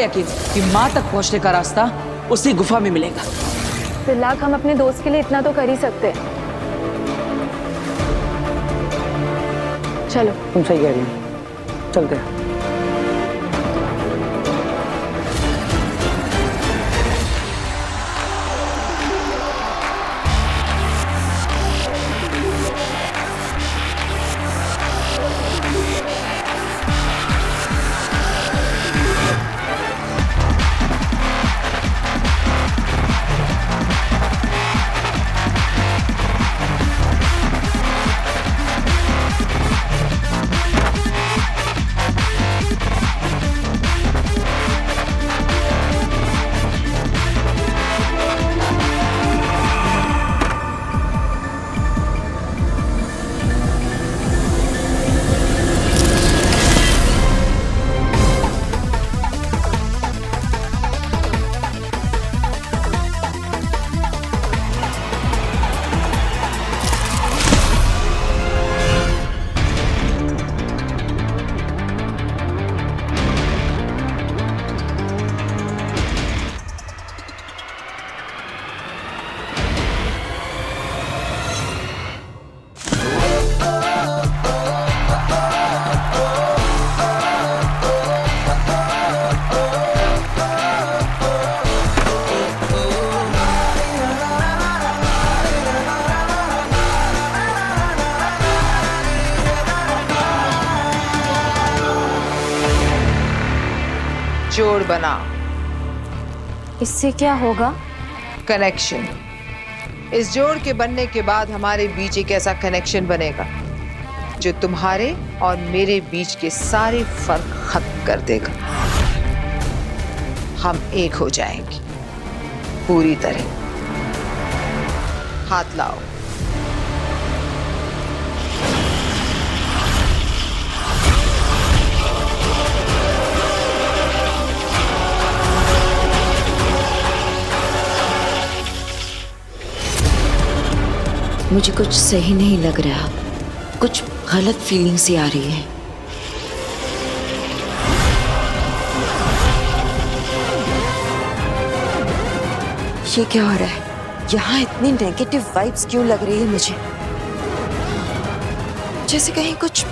यकीन कि माँ तक पहुंचने का रास्ता उसी गुफा में मिलेगा। तिलक, हम अपने दोस्त के लिए इतना तो कर ही सकते हैं। चलो। तुम सही कह रही हो, चलते हैं। जोड़ बना। इससे क्या होगा? कनेक्शन। इस जोड़ के बनने के बाद हमारे बीच एक ऐसा कनेक्शन बनेगा जो तुम्हारे और मेरे बीच के सारे फर्क खत्म कर देगा। हम एक हो जाएंगे पूरी तरह। हाथ लाओ। मुझे कुछ सही नहीं लग रहा, कुछ गलत फीलिंग सी आ रही है। ये क्या हो रहा है? यहाँ इतनी नेगेटिव वाइब्स क्यों लग रही है मुझे? जैसे कहीं कुछ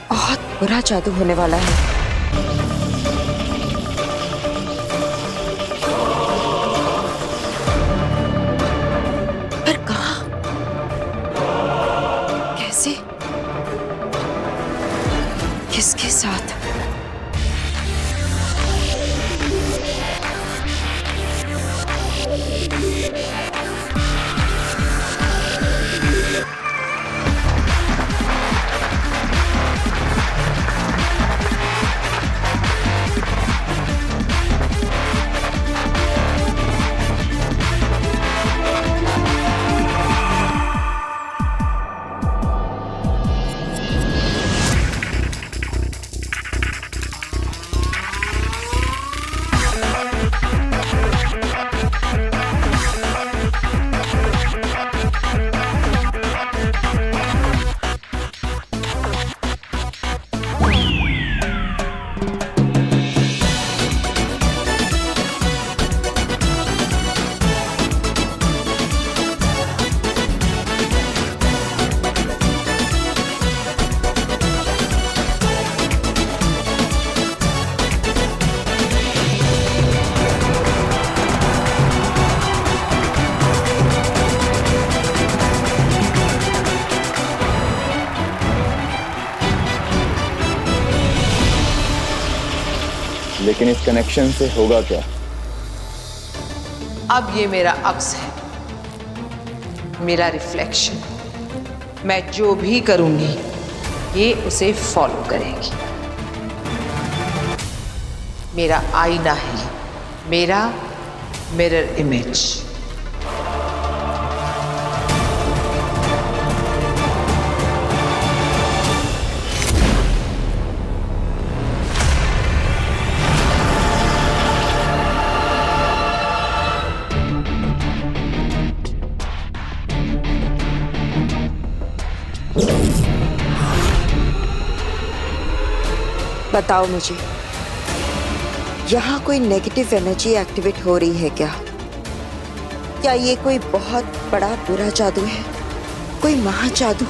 बहुत बुरा जादू होने वाला है। किसके साथ? लेकिन इस कनेक्शन से होगा क्या? अब ये मेरा अक्स है, मेरा रिफ्लेक्शन। मैं जो भी करूंगी ये उसे फॉलो करेंगी। मेरा आईना है, मेरा मिरर इमेज। बताओ मुझे, यहाँ कोई नेगेटिव एनर्जी एक्टिवेट हो रही है क्या? क्या ये कोई बहुत बड़ा बुरा जादू है, कोई महाजादू?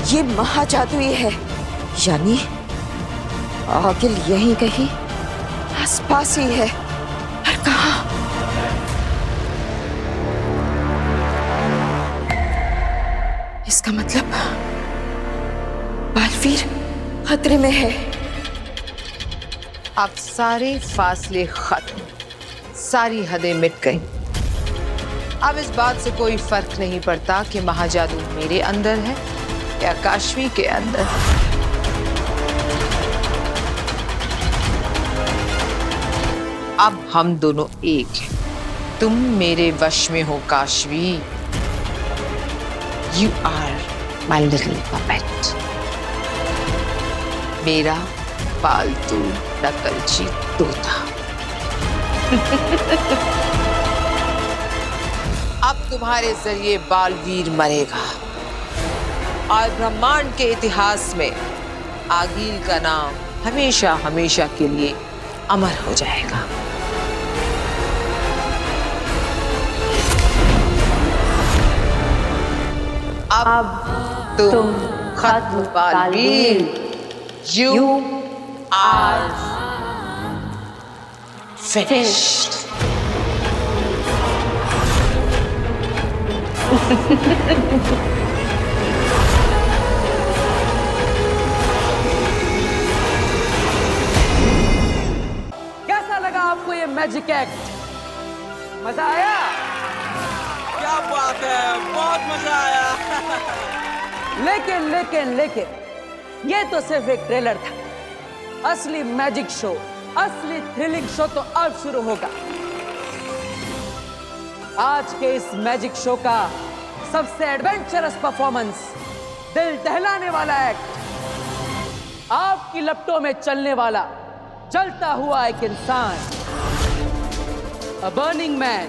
ये महाजादुई है, यानी आगिल यहीं कहीं आसपास ही है। पर कहाँ? इसका मतलब बालवीर खतरे में है। अब सारे फासले खत्म, सारी हदें मिट गई। अब इस बात से कोई फर्क नहीं पड़ता कि महाजादू मेरे अंदर है या काशवी के अंदर। अब हम दोनों एक हैं। तुम मेरे वश में हो Kashvi. You are my little puppet, मेरा पालतू नकलची तोता। अब तुम्हारे जरिए बालवीर मरेगा और ब्रह्मांड के इतिहास में आगिल का नाम हमेशा हमेशा के लिए अमर हो जाएगा। अब तुम खत्म बालवीर। You are finished. कैसा लगा आपको ये मैजिक एक्ट? मजा आया? क्या बात है, बहुत मजा आया। लेकिन ये तो सिर्फ एक ट्रेलर था। असली मैजिक शो, असली थ्रिलिंग शो तो अब शुरू होगा। आज के इस मैजिक शो का सबसे एडवेंचरस परफॉर्मेंस, दिल दहलाने वाला एक्ट, आपकी लपटों में चलने वाला जलता हुआ एक इंसान, a burning man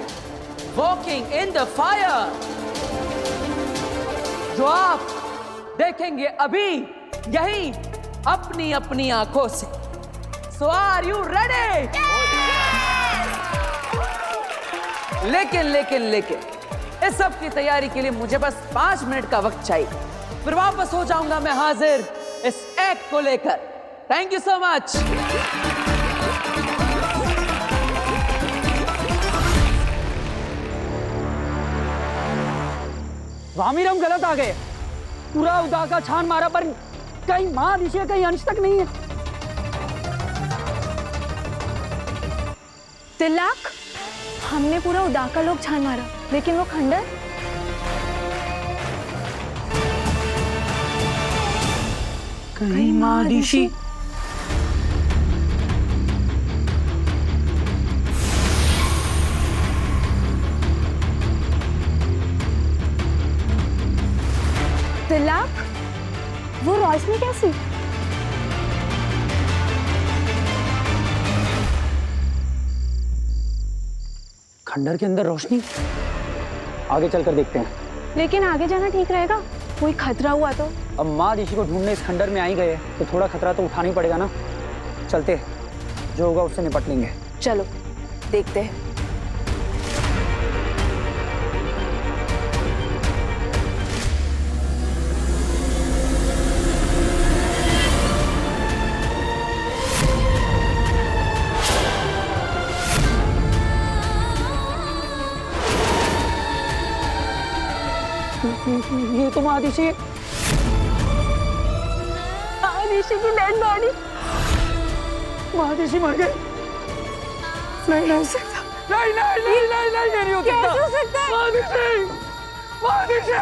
walking in the fire, जो आप देखेंगे अभी यही अपनी अपनी आंखों से। So are you ready? लेकिन इस सब की तैयारी के लिए मुझे बस 5 मिनट का वक्त चाहिए, फिर वापस हो जाऊंगा मैं हाजिर इस एक्ट को लेकर। Thank you so much. वामिर, हम गलत आ गए। पूरा उदा का छान मारा पर कहीं मां ऋषि कहीं अंश तक नहीं है। तिलक, हमने पूरा उदा का लोग छान मारा, लेकिन वो खंडर। कहीं मां ऋषि। तिलक, वो रोशनी कैसी? खंडर के अंदर रोशनी। आगे चलकर देखते हैं। लेकिन आगे जाना ठीक रहेगा, कोई खतरा हुआ तो? अब माँ ऋषि को ढूंढने इस खंडर में आ ही गए तो थोड़ा खतरा तो उठाना ही पड़ेगा ना। चलते, जो होगा उससे निपट लेंगे। चलो देखते हैं। ये तो आदिशि की डेड बॉडी। आदिशि मर गए। नहीं नहीं सकता, नहीं नहीं नहीं नहीं नहीं ये नहीं हो सकता। कैसे हो सकता है? आदिशि,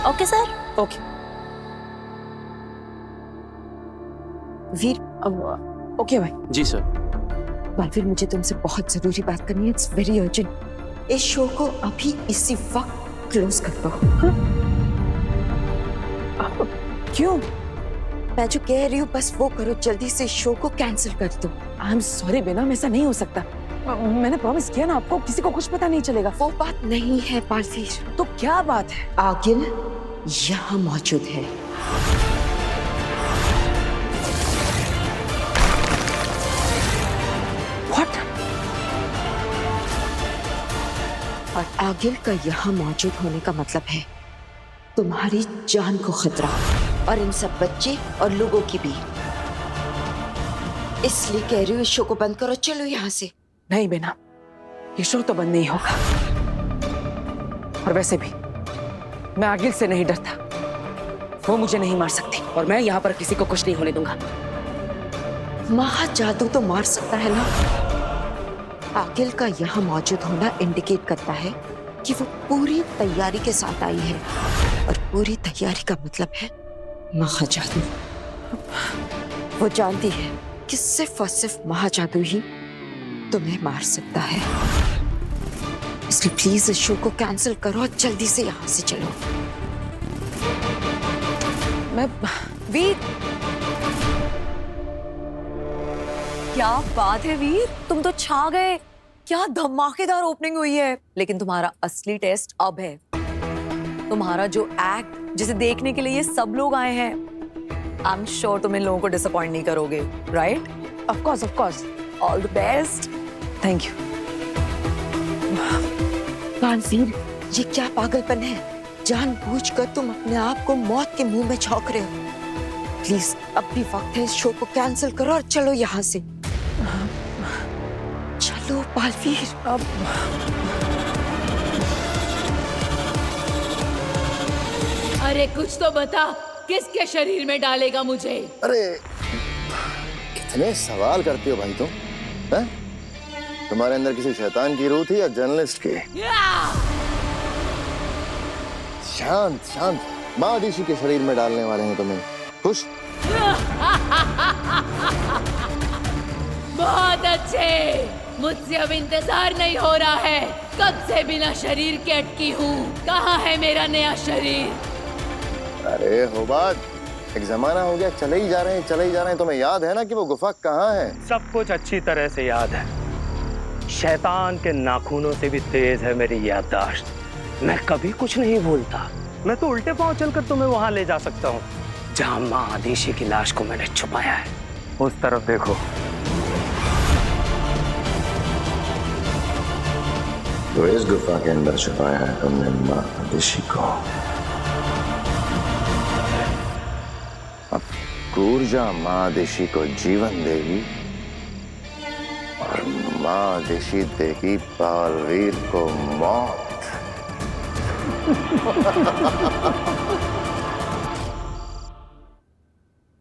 ओके सर। ओके वीर, ओके भाई। जी सर। बालवीर, मुझे तुमसे बहुत जरूरी बात करनी है। It's very urgent. इस शो को अभी इसी वक्त क्लोज कर दो। क्यों? मैं जो कह रही हूँ बस वो करो, जल्दी से शो को कैंसिल कर दो। आई एम सॉरी बेनम, ऐसा नहीं हो सकता। मैंने प्रॉमिस किया ना आपको, किसी को कुछ पता नहीं चलेगा। वो बात नहीं है बालवीर। तो क्या बात है? आगिल यहाँ मौजूद है। What? और आगिल का यहाँ मौजूद होने का मतलब है तुम्हारी जान को खतरा, और इन सब बच्चे और लोगों की भी। इसलिए कह रही हूँ इस शो को बंद करो, चलो यहाँ से। नहीं बेना, ये शो तो बंद नहीं होगा। और वैसे भी मैं आगिल से नहीं डरता, वो मुझे नहीं मार सकती, और मैं यहाँ पर किसी को कुछ नहीं होने दूंगा। महाजादू तो मार सकता है ना। आगिल का यहाँ मौजूद होना इंडिकेट करता है कि वो पूरी तैयारी के साथ आई है, और पूरी तैयारी का मतलब है महाजादू। वो जानती है कि सिर्फ और सिर्फ महाजादू ही तुम्हें मार सकता है। इसलिए प्लीज इस शो को कैंसिल करो और जल्दी से यहाँ से चलो। मैं वीर, क्या बात है वीर, तुम तो छा गए। क्या धमाकेदार ओपनिंग हुई है। लेकिन तुम्हारा असली टेस्ट अब है। तुम्हारा जो एक्ट, जिसे देखने के लिए ये सब लोग आए हैं, आई एम श्योर तुम इन लोगों को डिसअपॉइंट नहीं करोगे, right? Of course. All the best. Thank you. Baalveer, ये क्या पागलपन है? जानबूझकर तुम अपने आप को मौत के मुंह में झोंक रहे हो। प्लीज अब भी वक्त है, इस शो को कैंसिल करो और चलो यहाँ से। चलो बालवीर। अब अरे कुछ तो बता, किसके शरीर में डालेगा मुझे? अरे कितने सवाल करती हो भाई तुम, हैं? तुम्हारे अंदर किसी शैतान की रूह थी या जर्नलिस्ट की? शांत शांत। माँ आदिशि के शरीर में डालने वाले हैं तुम्हें। खुश? बहुत अच्छे। मुझसे अब इंतजार नहीं हो रहा है। कब से बिना शरीर के अटकी हूँ। कहाँ है मेरा नया शरीर? अरे हो बात, एक जमाना हो गया चले ही जा रहे हैं, चले ही जा रहे हैं। तुम्हें याद है ना कि वो गुफा कहाँ है? सब कुछ अच्छी तरह से याद है। शैतान के नाखूनों से भी तेज है मेरी याददाश्त। मैं कभी कुछ नहीं भूलता। मैं तो उल्टे पांव चलकर तुम्हें वहां ले जा सकता हूँ जहां माँ आदिशि की लाश को मैंने छुपाया है। उस तरफ देखो। तो इस गुफा के अंदर छुपाया है तुमने माँ आदिशि को। अब ऊर्जा माँ आदिशि को जीवन देगी और माँ आदिशि देगी बालवीर को मौत।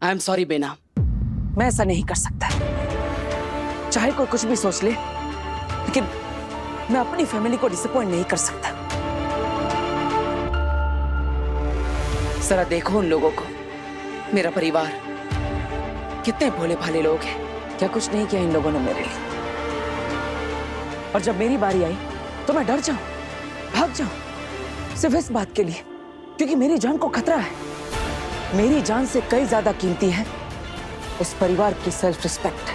आई एम सॉरी बेना, मैं ऐसा नहीं कर सकता। चाहे कोई कुछ भी सोच ले, लेकिन मैं अपनी फैमिली को डिसअपॉइंट नहीं कर सकता। जरा देखो उन लोगों को, मेरा परिवार, कितने भोले भाले लोग हैं। क्या कुछ नहीं किया इन लोगों ने मेरे लिए। और जब मेरी बारी आई तो मैं डर जाऊं, भाग जाऊं, सिर्फ इस बात के लिए क्योंकि मेरी जान को खतरा है। मेरी जान से कई ज्यादा कीमती है इस परिवार की सेल्फ रिस्पेक्ट,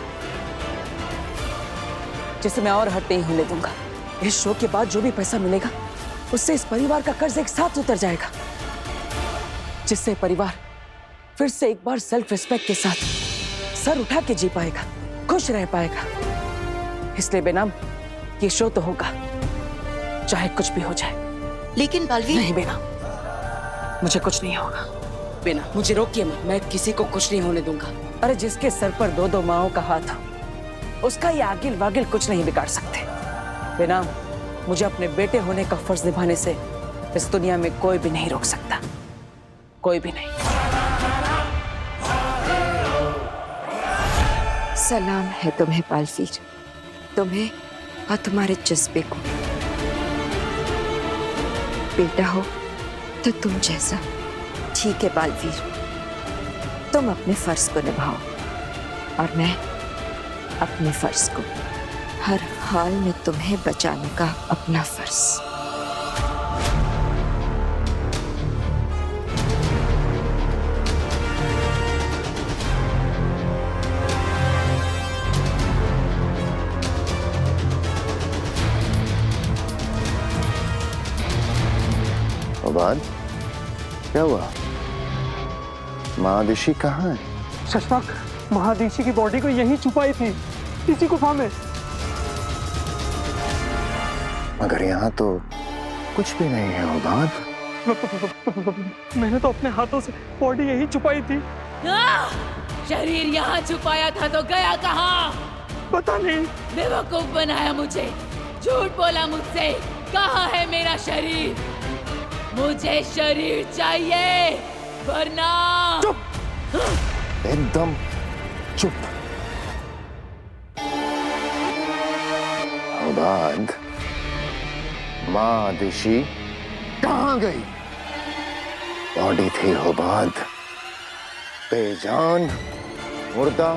जिसे मैं और हट नहीं होने दूंगा। इस शो के बाद जो भी पैसा मिलेगा उससे इस परिवार का कर्ज एक साथ उतर जाएगा, जिससे परिवार फिर से एक बार सेल्फ रिस्पेक्ट के साथ सर उठा के जी पाएगा, खुश रह पाएगा। इसलिए बेनाम ये शो तो होगा, चाहे कुछ भी हो जाए। लेकिन बालवीर, नहीं बेना, मुझे कुछ नहीं होगा। बेना मुझे रोकिए मत, मैं किसी को कुछ नहीं होने दूंगा। अरे जिसके सर पर दो दो माओं का हाथ हो, उसका ये आगिल वागिल कुछ नहीं बिगाड़ सकते। बिना मुझे अपने बेटे होने का फर्ज निभाने से इस दुनिया में कोई भी नहीं रोक सकता, कोई भी नहीं। सलाम है तुम्हें बालवीर, तुम्हें और तुम्हारे जज्बे को। बेटा हो तो तुम जैसा। ठीक है बालवीर, तुम अपने फर्ज को निभाओ और मैं अपने फर्ज को। हर हाल में तुम्हें बचाने का अपना फर्ज। उबाद, क्या हुआ? महादिशी कहाँ है? शशपाक, महादिशी की बॉडी को यहीं छुपाई थी, इसी गुफा में। मगर यहाँ तो कुछ भी नहीं है उबाद। मैंने तो अपने हाथों से बॉडी यहीं छुपाई थी। शरीर यहाँ छुपाया था तो गया कहाँ? पता नहीं। बेवकूफ बनाया मुझे, झूठ बोला मुझसे। कहाँ है मेरा शरीर? मुझे शरीर चाहिए, वरना चुप, एकदम चुप। उबाद, महादिशी कहाँ गई? बॉडी थी उबाद, बेजान मुर्दा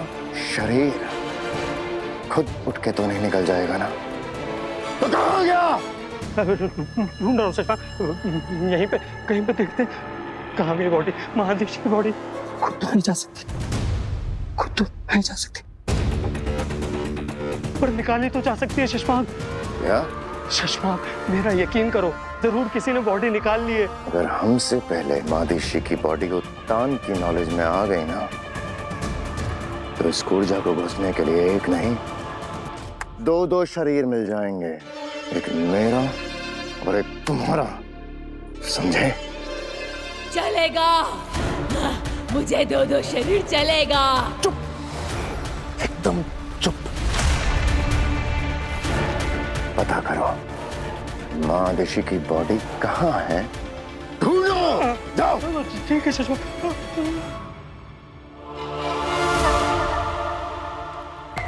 शरीर। खुद उठ के तो नहीं निकल जाएगा ना? तो कहाँ गया? ढूंढ रहा हूँ शशपाक, यहीं पे कहीं पे देखते कहाँ गई बॉडी, महादिशी की बॉडी। खुद तो नहीं जा सकती, खुद तो नहीं जा सकती, पर निकाली तो जा सकती है शशपाक। क्या? शशपाक, मेरा यकीन करो, जरूर किसी ने बॉडी निकाल ली है। अगर हमसे पहले महादिशी की बॉडी उत्तान की नॉलेज में आ गई ना, तो इस ऊर्जा को घुसने के लिए एक नहीं, दो शरीर मिल जाएंगे। एक मेरा और एक तुम्हारा, समझे? चलेगा, मुझे दो शरीर चलेगा। चुप, एकदम चुप। पता करो महादिशी की बॉडी कहाँ है, ढूंढो, जाओ। ठीक है शशपाक।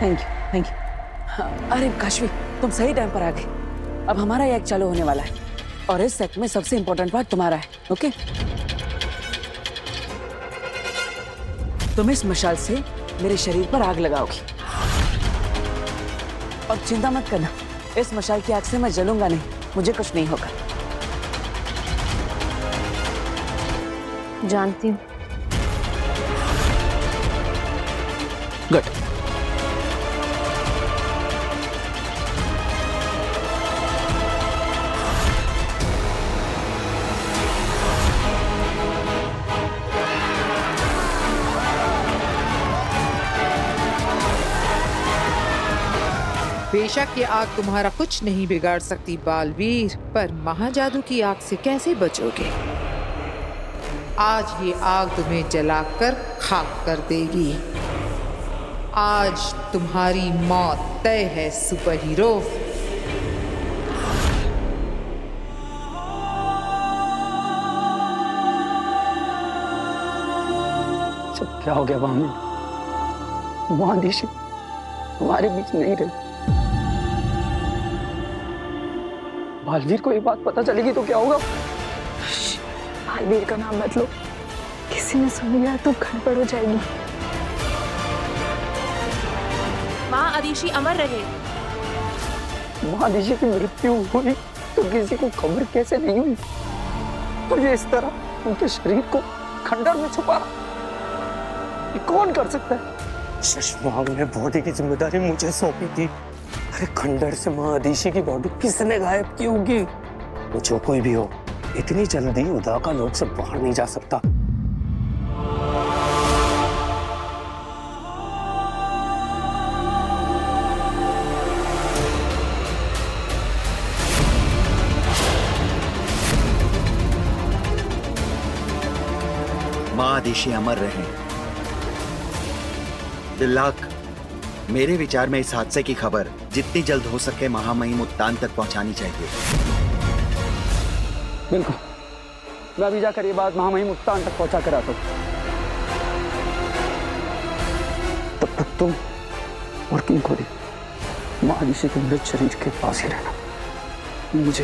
Thank you. अरे काशवी, तुम सही टाइम पर आ गए। अब हमारा ये एक्ट चालू होने वाला है और इस एक्ट में सबसे इंपॉर्टेंट पार्ट तुम्हारा है, ओके? तुम इस मशाल से मेरे शरीर पर आग लगाओगी और चिंता मत करना, इस मशाल की आग से मैं जलूंगा नहीं, मुझे कुछ नहीं होगा। जानती हूँ। गुड। बेशक ये आग तुम्हारा कुछ नहीं बिगाड़ सकती बालवीर, पर महाजादू की आग से कैसे बचोगे? आज ये आग तुम्हें जलाकर खाक कर देगी। आज तुम्हारी मौत तय है सुपर हीरो। सब क्या हो गया बामी? महादिशी हमारे बीच नहीं रहे। बालवीर को ये बात पता चलेगी तो क्या होगा? बालवीर का नाम मत लो, किसी ने सुन लिया तो गड़बड़ हो जाएगी। माँ आदिशी अमर रहे। महादिशी की मृत्यु हुई तो किसी को खबर कैसे नहीं हुई? मुझे इस तरह उनके शरीर को खंडर में छुपा, ये कौन कर सकता है? शशपाक ने बॉडी की जिम्मेदारी मुझे सौंपी थी। अरे खंडर से महादिशी की बॉडी किसने गायब की होगी? वो जो कोई भी हो, इतनी जल्दी उदा का लोग से बाहर नहीं जा सकता। महादिशी अमर रहे। मेरे विचार में इस हादसे की खबर जितनी जल्द हो सके महामहिम उत्तान तक पहुंचानी चाहिए। बिल्कुल, मैं अभी जाकर ये बात महामहिम उत्तान तक पहुंचा कर आता हूँ। तब तक तुम और किंग खोरी महाऋषि के मृत शरीर के पास ही रहना। मुझे